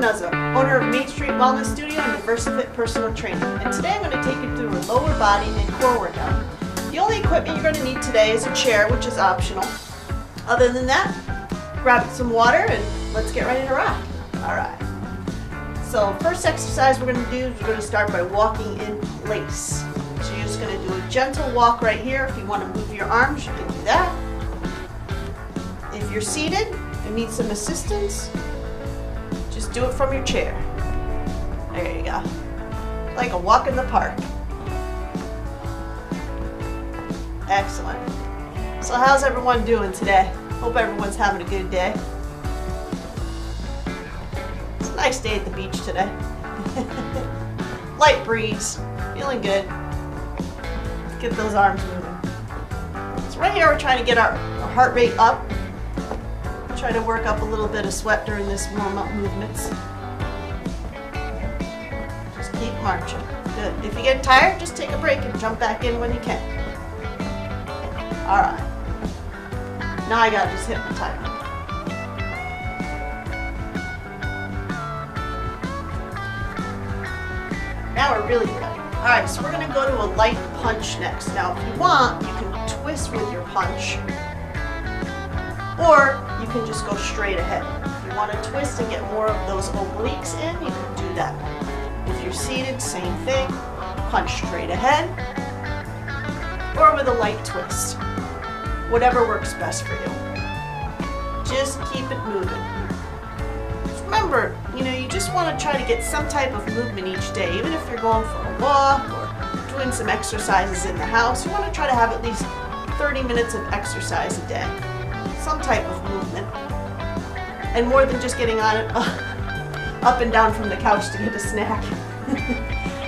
Nuzzo, owner of Main Street Wellness Studio and DiversaFit Personal Training. And today I'm going to take you through a lower body and core workout. The only equipment you're going to need today is a chair, which is optional. Other than that, grab some water and let's get ready to rock. Alright. So first exercise we're going to do is we're going to start by walking in place. So you're just going to do a gentle walk right here. If you want to move your arms, you can do that. If you're seated and need some assistance, just do it from your chair. There you go. Like a walk in the park. Excellent. So how's everyone doing today? Hope everyone's having a good day. It's a nice day at the beach today. Light breeze. Feeling good. Let's get those arms moving. So right here we're trying to get our heart rate up. Try to work up a little bit of sweat during this warm-up movements. Just keep marching. Good. If you get tired, just take a break and jump back in when you can. Alright. Now I gotta just hit my timer. Now we're really ready. Alright, so we're gonna go to a light punch next. Now if you want, you can twist with your punch. Or you can just go straight ahead. If you want to twist and get more of those obliques in, you can do that. If you're seated, same thing. Punch straight ahead. Or with a light twist. Whatever works best for you. Just keep it moving. Just remember, you just want to try to get some type of movement each day. Even if you're going for a walk or doing some exercises in the house, you want to try to have at least 30 minutes of exercise a day. Some type of movement, and more than just getting on it up and down from the couch to get a snack.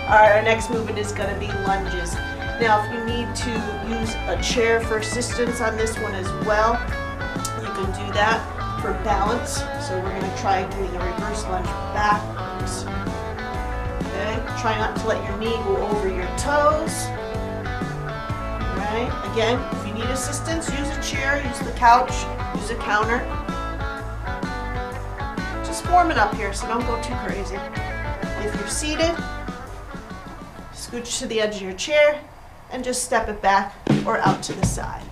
Alright, our next movement is going to be lunges. Now if you need to use a chair for assistance on this one as well, you can do that for balance. So we're going to try doing a reverse lunge backwards. Okay, try not to let your knee go over your toes. Alright, again, if you need assistance, use a chair, use the couch, use a counter. Just warm it up here, so don't go too crazy. If you're seated, scooch to the edge of your chair and just step it back or out to the side.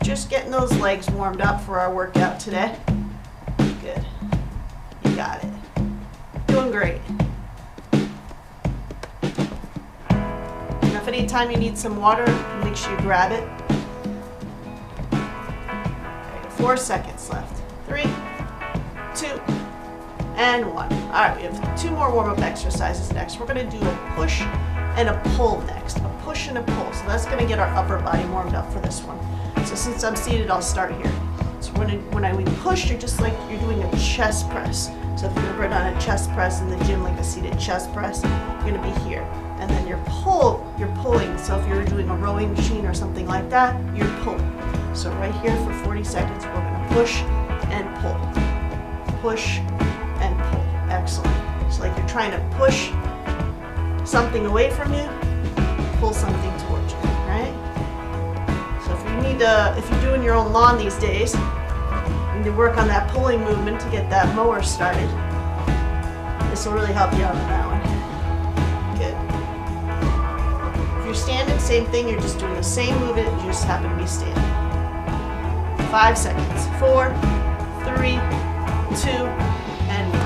Just getting those legs warmed up for our workout today. Good. You got it. Doing great. If anytime you need some water, make sure you grab it. Okay, 4 seconds left. 3, 2, and 1. Alright, we have 2 more warm-up exercises next. We're going to do a push and a pull next. A push and a pull. So that's going to get our upper body warmed up for this one. So since I'm seated, I'll start here. So when we push, you're just like you're doing a chest press. So if you've ever done a chest press in the gym, like a seated chest press, you're going to be here. And then you're pulling. So if you're doing a rowing machine or something like that, you're pulling. So right here for 40 seconds, we're going to push and pull. Push and pull. Excellent. So like you're trying to push something away from you, pull something towards you, right? So if you're doing your own lawn these days, you need to work on that pulling movement to get that mower started. This will really help you out on that one. You're standing, same thing, you're just doing the same movement, you just happen to be standing. 5 seconds. 4, 3, 2, and 1.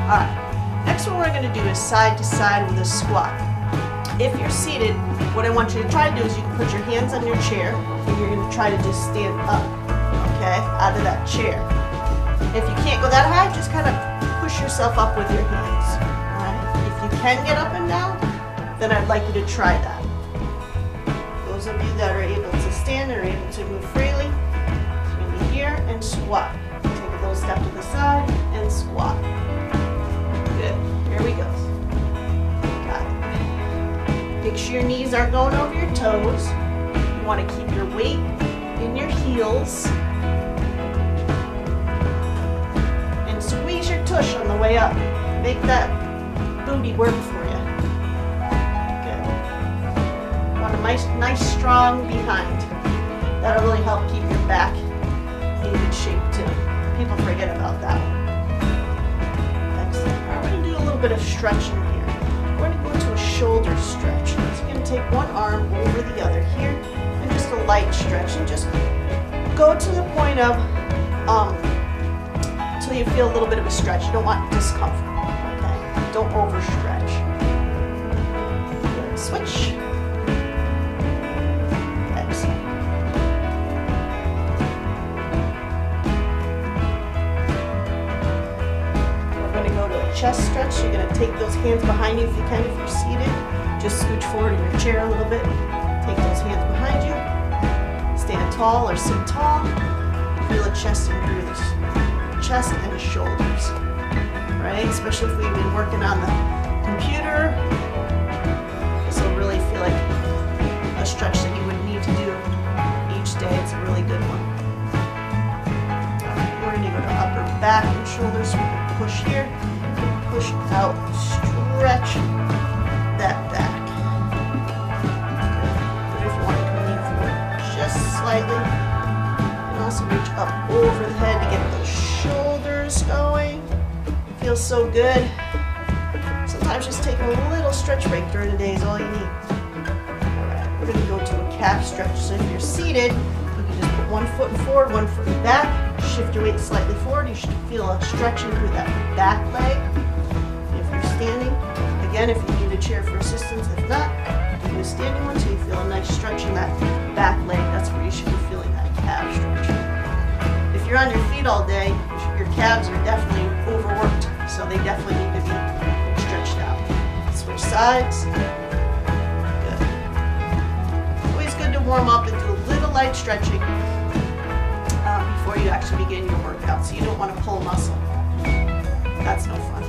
Alright, next one we're going to do is side to side with a squat. If you're seated, what I want you to try to do is you can put your hands on your chair and you're going to try to just stand up, okay, out of that chair. If you can't go that high, just kind of push yourself up with your hands. Alright, if you can get up and down, then I'd like you to try that. Those of you that are able to stand and are able to move freely, you're going to be here and squat. Take a little step to the side and squat. Good. Here we go. Got it. Make sure your knees aren't going over your toes. You want to keep your weight in your heels. And squeeze your tush on the way up. Make that booty work for you. Nice strong behind. That'll really help keep your back in good shape too. People forget about that one. Excellent. bit of stretching here. We're going to go into a shoulder stretch. So you're going to take one arm over the other here, and just a light stretch, and just go to the point of until you feel a little bit of a stretch. You don't want discomfort. Okay? Don't overstretch. Good. Switch. Excellent. We're going to go to a chest stretch. You're going to take those hands behind you if you can. If you're seated, just scooch forward in your chair a little bit. Take those hands behind you. Stand tall or sit tall. Feel the chest and through the chest and the shoulders, right? Especially if we've been working on the computer, this will really feel like a stretch that you would need to do each day. It's a really good one. All right, we're going to go to upper back and shoulders. We're going to push here, push out, stretch that back. Good. If you want to lean forward just slightly. Also reach up over the head to get those shoulders going. Feels so good. Sometimes just taking a little stretch break during the day is all you need. Alright, we're going to go to a calf stretch. So if you're seated, you can just put one foot forward, one foot back. Shift your weight slightly forward. You should feel a stretching through that back leg. If you're standing, again, if you need a chair for assistance, if not, do a standing one so you feel a nice stretch in that back leg. That's where you should be feeling that calf stretch. If you're on your feet all day, your calves are definitely overworked, so they definitely need to be stretched out. Switch sides. Good. Always good to warm up and do a little light stretching before you actually begin your workout, so you don't want to pull muscle. That's no fun.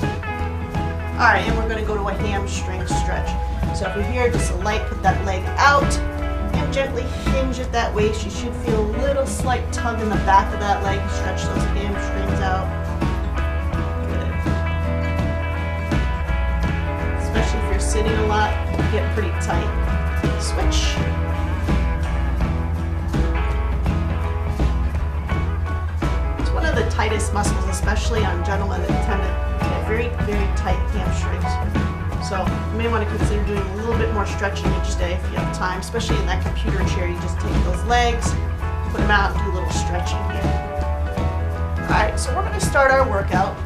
All right, and we're going to go to a hamstring stretch. So if you're here, just a light, put that leg out. Gently hinge at that waist. You should feel a little slight tug in the back of that leg. Stretch those hamstrings out. Good. Especially if you're sitting a lot, you get pretty tight. Switch. It's one of the tightest muscles, especially on gentlemen that tend to get very, very tight hamstrings. So you may want to consider doing a little bit more stretching each day if you have time, especially in that computer chair. You just take those legs, put them out, and do a little stretching here. All right, so we're going to start our workout.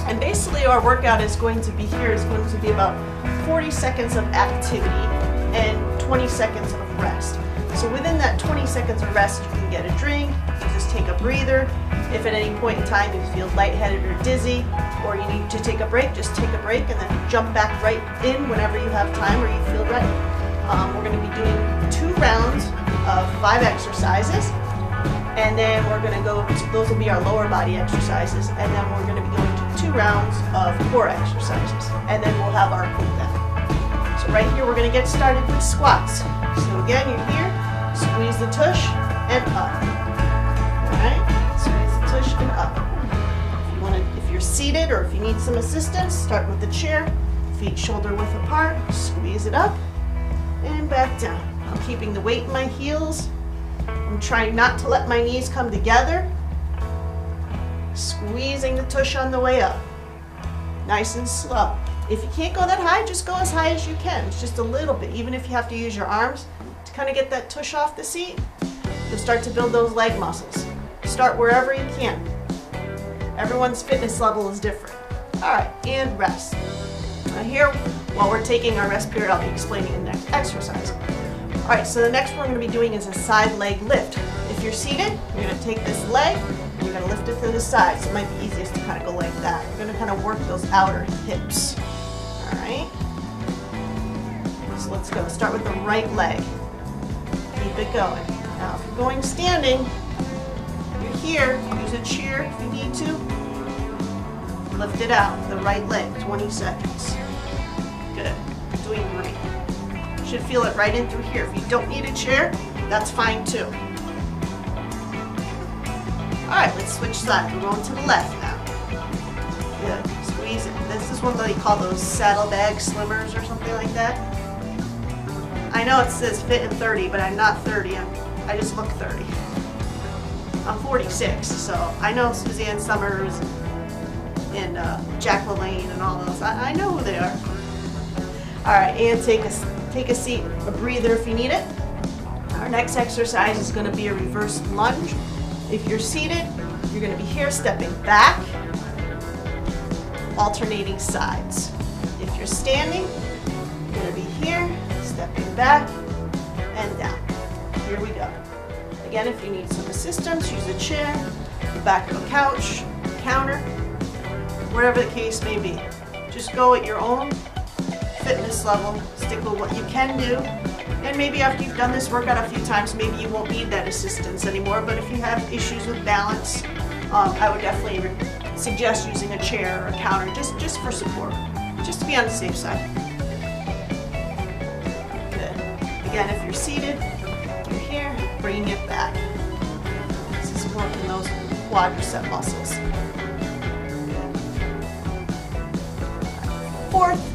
And basically our workout is going to be about 40 seconds of activity and 20 seconds of rest. So within that 20 seconds of rest, you can get a drink, you just take a breather. If at any point in time you feel lightheaded or dizzy, or you need to take a break, just take a break and then jump back right in whenever you have time or you feel ready. We're going to be doing 2 rounds of 5 exercises, and then we're going to go to, those will be our lower body exercises, and then we're going to be going to 2 rounds of core exercises, and then we'll have our cool down. So right here we're going to get started with squats. So again, you're here, squeeze the tush and up. Alright, squeeze the tush and up. If you're seated or if you need some assistance, start with the chair, feet shoulder width apart, squeeze it up and back down. I'm keeping the weight in my heels. I'm trying not to let my knees come together. Squeezing the tush on the way up. Nice and slow. If you can't go that high, just go as high as you can. It's just a little bit, even if you have to use your arms to kind of get that tush off the seat. You'll start to build those leg muscles. Start wherever you can. Everyone's fitness level is different. All right, and rest. Now here, while we're taking our rest period, I'll be explaining the next exercise. All right, so the next one we're going to be doing is a side leg lift. If you're seated, you're going to take this leg and you're going to lift it to the side. So it might be easiest to kind of go like that. You're going to kind of work those outer hips. All right. So let's go. Start with the right leg. Keep it going. Now, if you're going standing, you're here. Use a chair if you need to. Lift it out. The right leg. 20 seconds. Good. Doing great. Should feel it right in through here. If you don't need a chair, that's fine too. All right, let's switch sides. We're going to the left now. Good. Squeeze it. This is what they call those saddlebag slimmers or something like that. I know it says fit in 30, but I'm not 30. I just look 30. I'm 46, so I know Suzanne Summers, and Jack LaLanne and all those. I know who they are. All right, and take a seat, a breather if you need it. Our next exercise is going to be a reverse lunge. If you're seated, you're going to be here stepping back, alternating sides. If you're standing, you're going to be here stepping back and down. Here we go. Again, if you need some assistance, use a chair, the back of a couch, counter, whatever the case may be. Just go at your own fitness level, stick with what you can do, and maybe after you've done this workout a few times, maybe you won't need that assistance anymore, but if you have issues with balance, I would definitely suggest using a chair or a counter just for support, just to be on the safe side. Good. Again, if you're seated, you're here, bringing it back. This is working those quadricep muscles. Fourth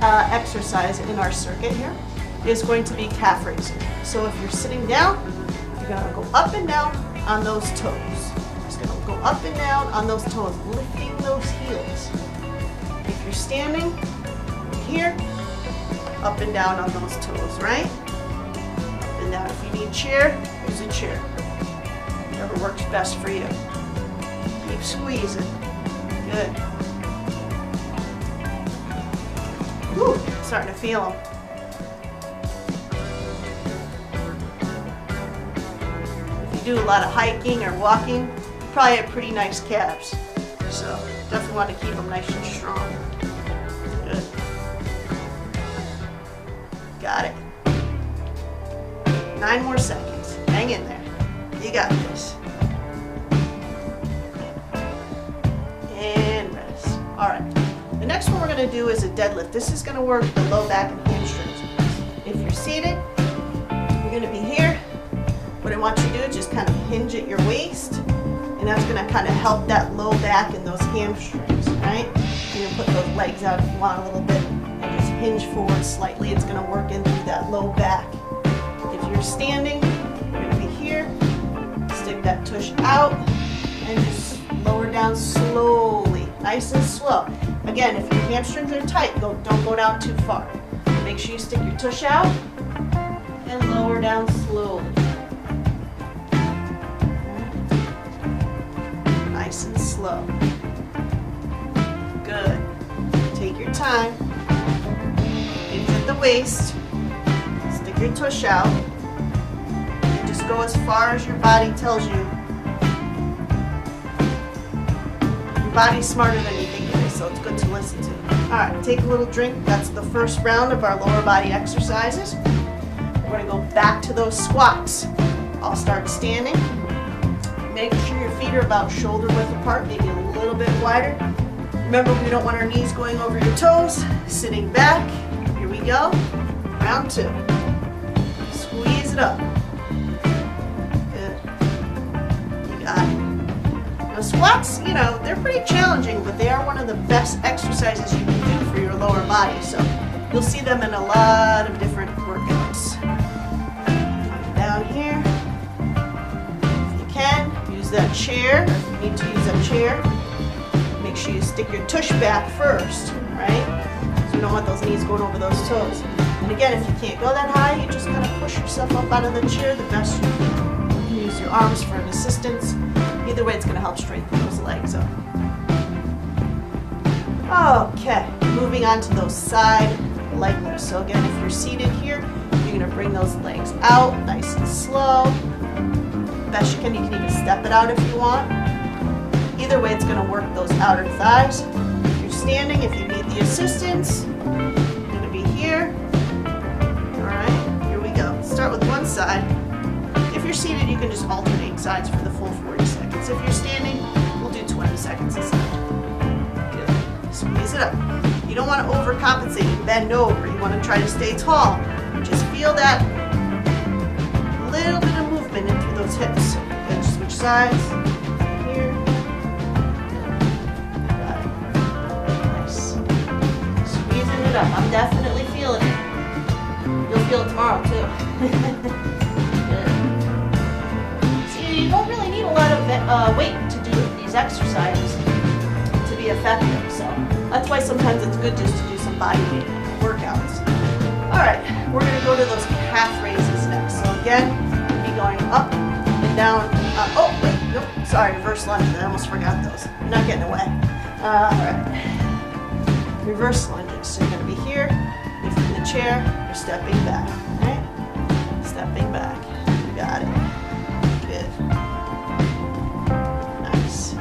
exercise in our circuit here is going to be calf raising. So if you're sitting down, you're going to go up and down on those toes. Just going to go up and down on those toes, lifting those heels. If you're standing, here, up and down on those toes, right? Up and down. If you need chair, use a chair. Whatever works best for you. Keep squeezing. Good. Whew, starting to feel them. If you do a lot of hiking or walking, you probably have pretty nice calves. So definitely want to keep them nice and strong. Good. Got it. 9 more seconds. Hang in there. You got this. And rest. All right. The next one we're going to do is a deadlift. This is going to work the low back and hamstrings. If you're seated, you're going to be here. What I want you to do is just kind of hinge at your waist, and that's going to kind of help that low back and those hamstrings, right? You're going to put those legs out if you want a little bit, and just hinge forward slightly. It's going to work in through that low back. If you're standing, you're going to be here. Stick that tush out, and just lower down slowly, nice and slow. Again, if your hamstrings are tight, don't go down too far. Make sure you stick your tush out and lower down slowly. Nice and slow. Good. Take your time. Hinge at the waist. Stick your tush out. And just go as far as your body tells you. Your body's smarter than you think it is, so it's good to listen to. Alright, take a little drink. That's the first round of our lower body exercises. We're going to go back to those squats. I'll start standing. Make sure your feet are about shoulder width apart, maybe a little bit wider. Remember, we don't want our knees going over your toes. Sitting back. Here we go. Round 2. Squeeze it up. Good. You got it. Now squats, they're pretty challenging, but they are one of the best exercises you can do for your lower body. So you'll see them in a lot of different workouts. Down here. If you can, use that chair. If you need to use that chair, make sure you stick your tush back first, right? So you don't want those knees going over those toes. And again, if you can't go that high, you just kind of push yourself up out of the chair the best you can. You can use your arms for an assistance. Either way, it's going to help strengthen those legs up. Okay, moving on to those side leg lifts. So again, if you're seated here, you're going to bring those legs out nice and slow. Best you can even step it out if you want. Either way, it's going to work those outer thighs. If you're standing, if you need the assistance, you're going to be here. All right, here we go. Start with one side. If you're seated, you can just alternate sides for the full 40 seconds. If you're standing, we'll do 20 seconds a side. Good. Squeeze it up. You don't want to overcompensate and bend over. You want to try to stay tall. Just feel that little bit of movement in through those hips. Good. Switch sides. Here. Got it. Nice. Squeezing it up. I'm definitely feeling it. You'll feel it tomorrow too. You don't really need a lot of weight to do these exercises, to be effective. So that's why sometimes it's good just to do some body weight workouts. All right, we're gonna go to those calf raises next. So again, be going up and down. Oh, wait, nope, sorry, reverse lunges. I almost forgot those. You're not getting away. All right, reverse lunges. So you're gonna be here, if you're in the chair, you're stepping back, right? Stepping back, you got it. Good, nice.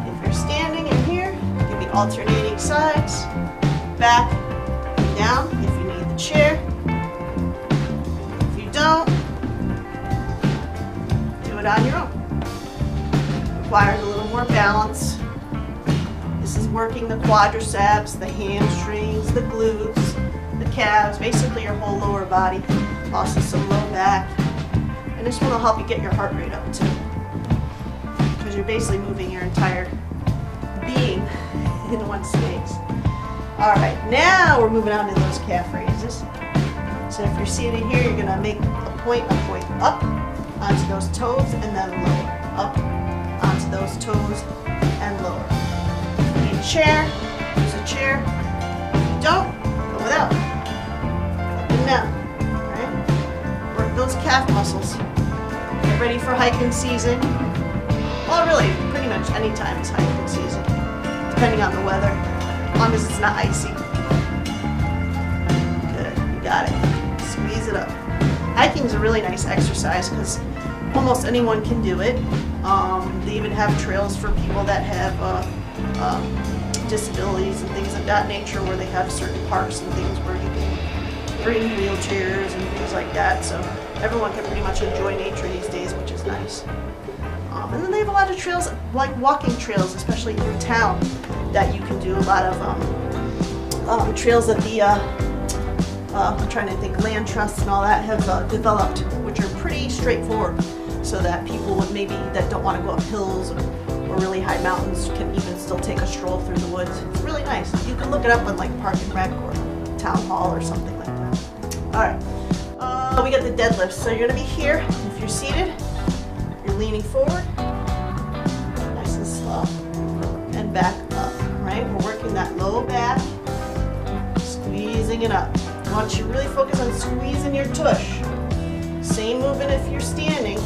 If you're standing in here, you can be alternating sides, back, down, if you need the chair. If you don't, do it on your own. Requires a little more balance. This is working the quadriceps, the hamstrings, the glutes, the calves, basically your whole lower body. Also some low back. And this one will help you get your heart rate up too, because you're basically moving your entire being in one space. All right, now we're moving on to those calf raises. So if you're seated here, you're gonna make a point up onto those toes and then lower. Up onto those toes and lower. If you need a chair, use a chair. If you don't, go without. Up and down, all right? Work those calf muscles. Get ready for hiking season. Well, really, pretty much any time is hiking season, depending on the weather. As long as it's not icy. Good, you got it. Squeeze it up. Hiking is a really nice exercise because almost anyone can do it. They even have trails for people that have disabilities and things of that nature, where they have certain parks and things where you can bring wheelchairs and things like that. So everyone can pretty much enjoy nature these days, which is nice. And then they have a lot of trails, like walking trails, especially through town, that you can do. A lot of trails that the, I'm trying to think, land trusts and all that have developed, which are pretty straightforward, so that people would maybe that don't want to go up hills or really high mountains can even still take a stroll through the woods. It's really nice. You can look it up on like Park and Rec or Town Hall or something like that. All right, we got the deadlifts. So you're gonna be here. If you're seated, you're leaning forward, nice and slow, and back up, right? We're working that low back, squeezing it up. I want you to really focus on squeezing your tush. Same movement if you're standing,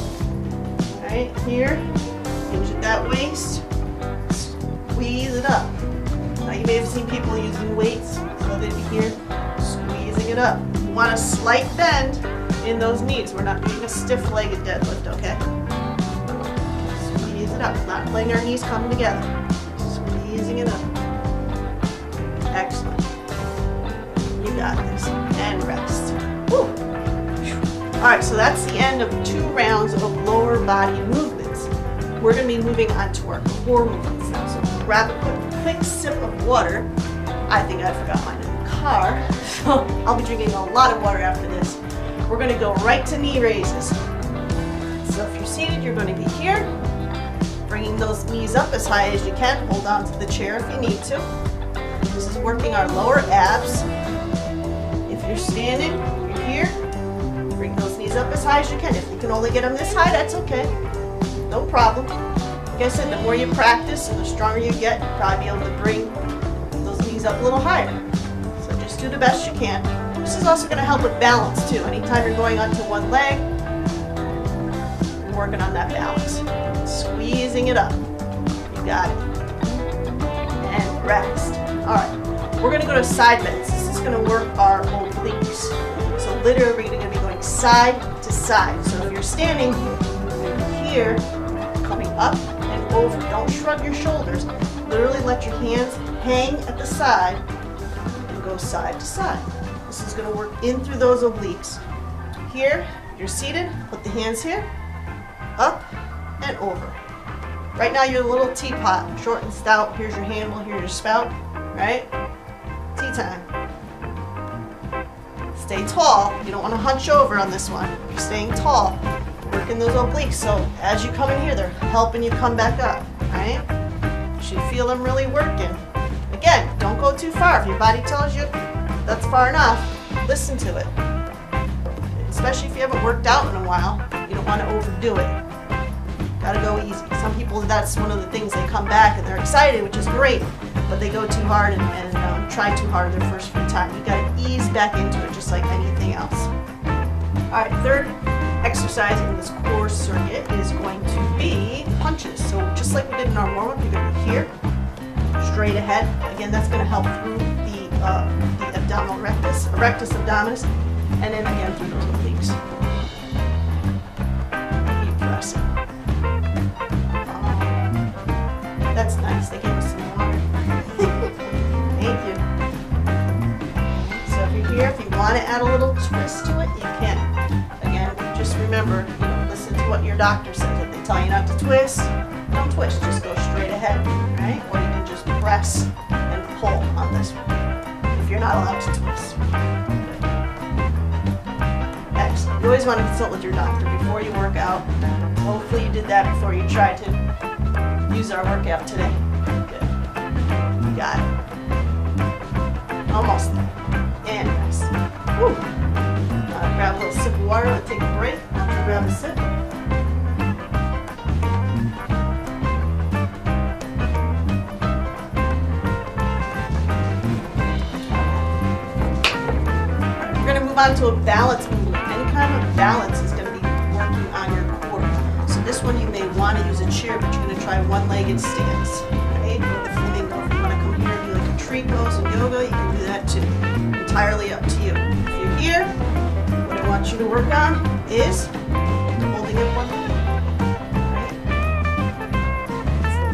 right? Here, hinge at that waist, squeeze it up. Now you may have seen people using weights, so they'd be here, squeezing it up. You want a slight bend in those knees. We're not doing a stiff-legged deadlift, okay? Squeeze it up, not letting our knees come together. Squeezing it up. Excellent. You got this. And rest. Woo. All right, so that's the end of 2 rounds of lower body movements. We're going to be moving on to our core movements now. So grab a quick sip of water. I think I forgot mine in the car, so I'll be drinking a lot of water after this. We're going to go right to knee raises. So if you're seated, you're going to be here, bringing those knees up as high as you can. Hold on to the chair if you need to. This is working our lower abs. If you're standing, you're here. Bring those knees up as high as you can. If you can only get them this high, that's okay. No problem. Like I said, the more you practice and the stronger you get, you'll probably be able to bring those knees up a little higher. So just do the best you can. This is also going to help with balance too. Anytime you're going onto one leg, you're working on that balance. Squeezing it up. You got it. And rest. All right. We're going to go to side bends. This is going to work our obliques. So literally we're going to be going side to side. So if you're standing, you're here, coming up and over. Don't shrug your shoulders. Literally let your hands hang at the side and go side to side. This is going to work in through those obliques. Here, you're seated, put the hands here, up and over. Right now you're a little teapot, short and stout. Here's your handle, here's your spout, right? Tea time. Stay tall. You don't want to hunch over on this one. You're staying tall, working those obliques. So as you come in here, they're helping you come back up, right? You should feel them really working. Again, don't go too far. If your body tells you that's far enough, listen to it. Especially if you haven't worked out in a while, you don't want to overdo it. Gotta go easy. Some people, that's one of the things, they come back and they're excited, which is great, but they go too hard and try too hard their first few times. You gotta ease back into it just like anything else. All right, third exercise in this core circuit is going to be punches. So just like we did in our warm-up, you're gonna be here, straight ahead. Again, that's gonna help through the abdominal rectus abdominis, and then again through those obliques. Keep pressing. That's nice. They gave us some water. Thank you. So if you're here, if you want to add a little twist to it, you can. Again, just remember, listen to what your doctor says. If they tell you not to twist, don't twist. Just go straight ahead, right? Or you can just press and pull on this one if you're not allowed to twist. Excellent. You always want to consult with your doctor before you work out. Hopefully you did that before you tried to use our workout today. Good. You got it. Almost there. And rest. Woo. Grab a little sip of water. Let's take a break. After grab a sip. Alright, we're going to move on to a balance movement. Any kind of balance is going to be working on your core. So this one you may want to use a chair, but you're going to try one-legged stance, right? Or the flamingo. If you want to come here and do like a tree pose in yoga, you can do that too. Entirely up to you. If you're here, what I want you to work on is holding up one leg, right?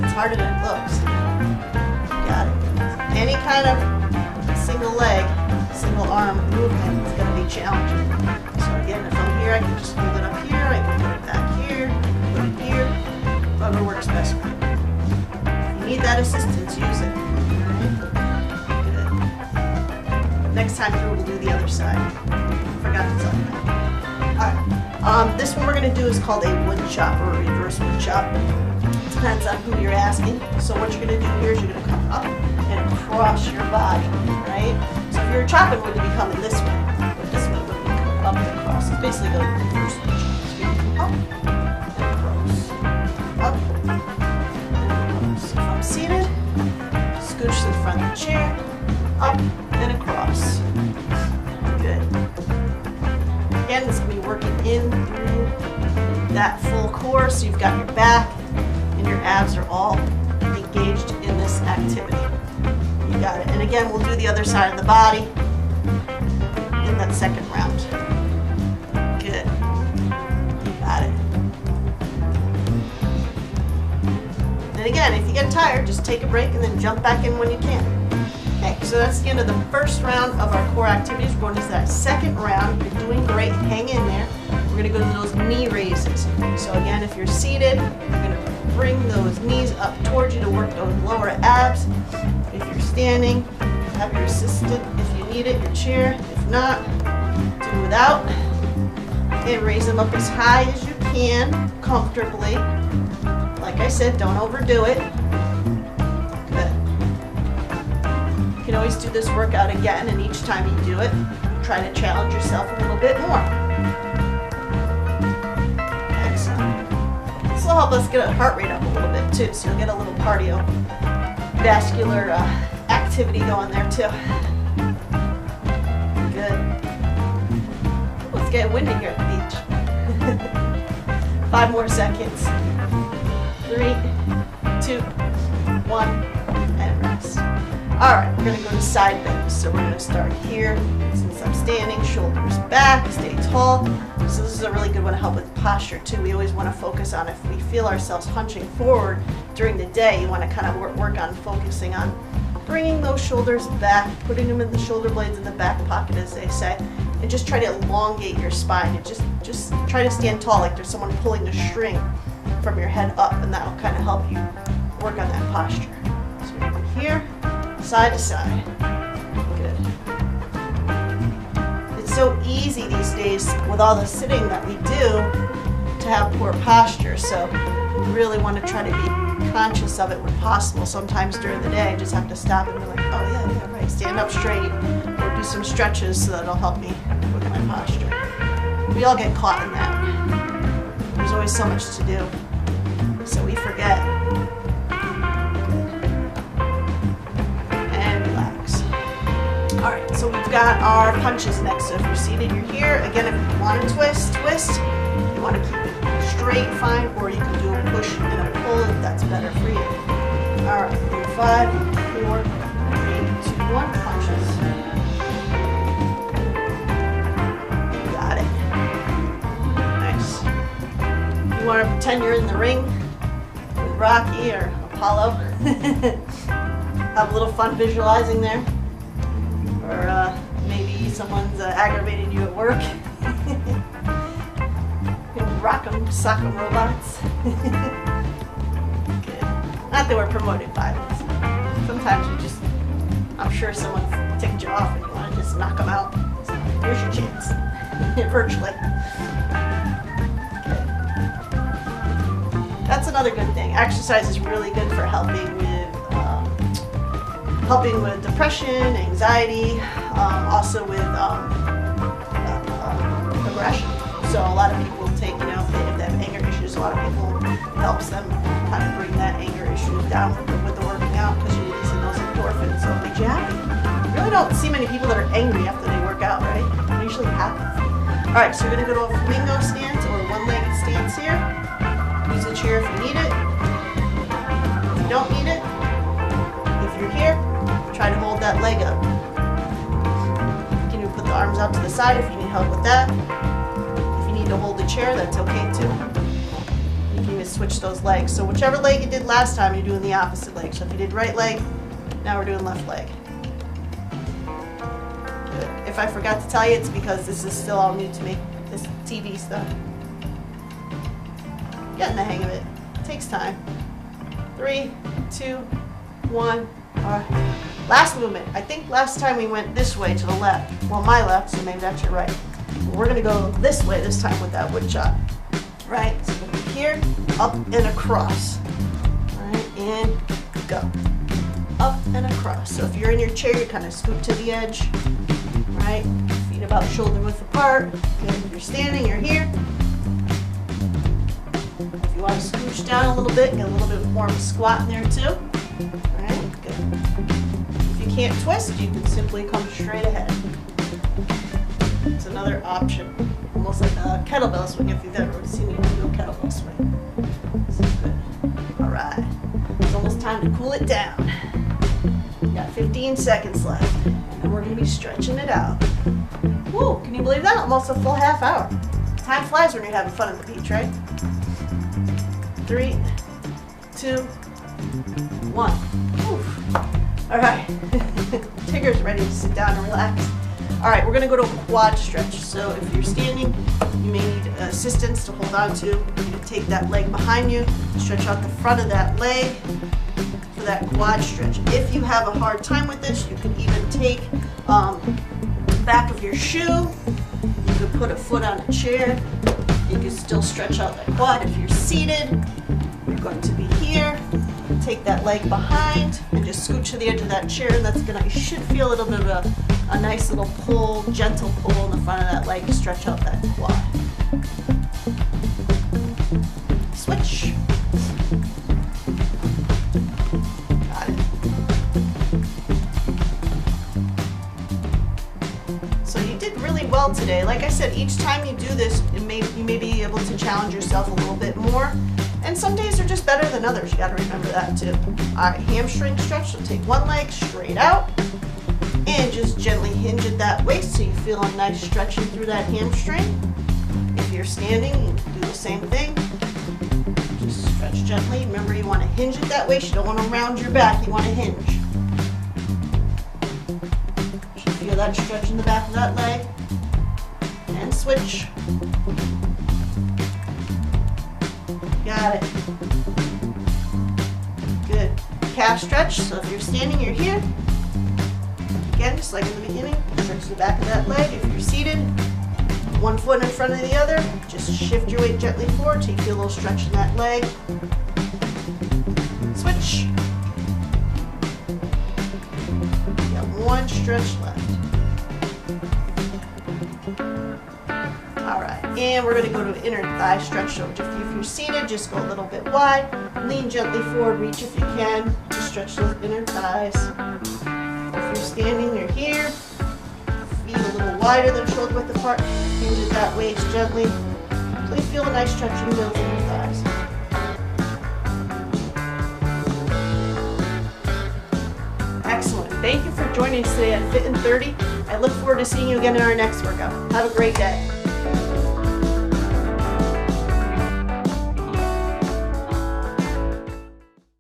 It's harder than it looks. Got it. Any kind of single leg, single arm movement is going to be challenging. So again, if I'm here, I can just hold it up here, I can put it back here, put it here, whatever works best for you. If you need that assistance, use it. Good. Next time through, we'll do the other side. Forgot to tell you that. Alright. This one we're going to do is called a wood chop or a reverse wood chop. It depends on who you're asking. So what you're going to do here is you're going to come up and across your body, right? So if you're chopping wood, to be coming this way. But this one would be coming up and across. It's basically the reverse wood chop. So you can come up and across. Up and across. If I'm seated, scooch to the front of the chair, up and across. Good. Again, this is going to be working in through that full core, so you've got your back and your abs are all engaged in this activity. You got it. And again, we'll do the other side of the body in that second round. Good. You got it. And again, if you get tired, just take a break and then jump back in when you can. Okay, so that's the end of the first round of our core activities. We're going to that second round. You're doing great. Hang in there. We're going to go to those knee raises. So again, if you're seated, you're going to bring those knees up towards you to work those lower abs. If you're standing, have your assistant, if you need it, your chair. If not, do without. And raise them up as high as you can, comfortably. Like I said, don't overdo it. Good. You can always do this workout again, and each time you do it, try to challenge yourself a little bit more. Excellent. This will help us get our heart rate up a little bit too, so you'll get a little cardiovascular activity going there too. Good. Let's get windy here at the beach. 5 more seconds. 3, 2, 1, and rest. All right, we're gonna go to side bends. So we're gonna start here. Since I'm standing, shoulders back, stay tall. So this is a really good one to help with posture too. We always want to focus on, if we feel ourselves hunching forward during the day, you want to kind of work on focusing on bringing those shoulders back, putting them in the shoulder blades in the back pocket, as they say, and just try to elongate your spine. And just try to stand tall, like there's someone pulling a string from your head up, and that'll kind of help you work on that posture. So we're from here, side to side. Good. It's so easy these days with all the sitting that we do to have poor posture, so we really want to try to be conscious of it when possible. Sometimes during the day I just have to stop and be like, oh yeah, right, stand up straight, or do some stretches so that'll help me with my posture. We all get caught in that. There's always so much to do. forget. And relax. All right, so we've got our punches next. So if you're seated, you're here. Again, if you want to twist, twist. If you want to keep it straight, fine, or you can do a push and a pull if that's better for you. All right, 5, 4, 3, 2, 1, punches. Got it. Nice. You want to pretend you're in the ring with Rocky or Apollo. Have a little fun visualizing there. Or maybe someone's aggravated you at work. Rock 'em, sock 'em robots. Good. Not that we're promoting violence. Sometimes you just, I'm sure someone ticked you off and you want to just knock them out. So here's your chance. Virtually. Good. That's another good thing. Exercise is really good for helping with depression, anxiety, also with aggression. So a lot of people take, if they have anger issues, a lot of people, it helps them kind of bring that anger issue down with the working out because you're releasing those endorphins, so it makes you happy. You really don't see many people that are angry after they work out, right? They're usually happy. All right, so you're going to go to a flamingo stance or a one-legged stance here. Use the chair if you need it. If you don't need it, if you're here, try to hold that leg up. You can put the arms out to the side if you need help with that. To hold the chair, that's okay too. You can even switch those legs. So whichever leg you did last time, you're doing the opposite leg. So if you did right leg, now we're doing left leg. Good. If I forgot to tell you, it's because this is still all new to me, this TV stuff. Getting the hang of it. It takes time. 3, 2, 1. All right. Last movement. I think last time we went this way to the left. Well, my left, so maybe that's your right. We're going to go this way this time with that wood chop. Right? So here, up and across. Right? And go. Up and across. So if you're in your chair, you kind of scoot to the edge. Right? Feet about shoulder width apart. Good. If you're standing, you're here. If you want to scooch down a little bit, get a little bit more of a squat in there too. Right? Good. If you can't twist, you can simply come straight ahead. It's another option, almost like a kettlebell swing if you've ever seen me do a kettlebell swing. This is good. All right, it's almost time to cool it down. We got 15 seconds left, and then we're going to be stretching it out. Woo, can you believe that? Almost a full half hour. Time flies when you're having fun at the beach, right? 3, 2, 1. Woo. All right, Tigger's ready to sit down and relax. All right, we're going to go to a quad stretch. So if you're standing, you may need assistance to hold on to. You're going to take that leg behind you, stretch out the front of that leg for that quad stretch. If you have a hard time with this, you can even take the back of your shoe. You could put a foot on a chair. You can still stretch out that quad. If you're seated, you're going to be here. Take that leg behind and just scooch to the edge of that chair. And that's gonna, you should feel a little bit of a nice little pull, gentle pull in the front of that leg to stretch out that quad. Switch. Got it. So you did really well today. Like I said, each time you do this, you may be able to challenge yourself a little bit more. And some days are just better than others. You got to remember that too. All right, hamstring stretch. So take one leg straight out and just gently hinge at that waist so you feel a nice stretching through that hamstring. If you're standing, you can do the same thing. Just stretch gently. Remember, you want to hinge at that waist. You don't want to round your back. You want to hinge. You should feel that stretch in the back of that leg. And switch. Got it. Good. Calf stretch. So if you're standing, you're here. Again, just like in the beginning, stretch the back of that leg. If you're seated, one foot in front of the other, just shift your weight gently forward till you feel a little stretch in that leg. Switch. You got one stretch left. All right, and And we're going to go to inner thigh stretch. So if you're seated, just go a little bit wide. Lean gently forward, reach if you can to stretch those inner thighs. If you're standing, you're here. Feet a little wider than shoulder width apart. Hinge at that waist gently. Really feel a nice stretch in those inner thighs. Excellent. Thank you for joining us today at Fit in 30. I look forward to seeing you again in our next workout. Have a great day.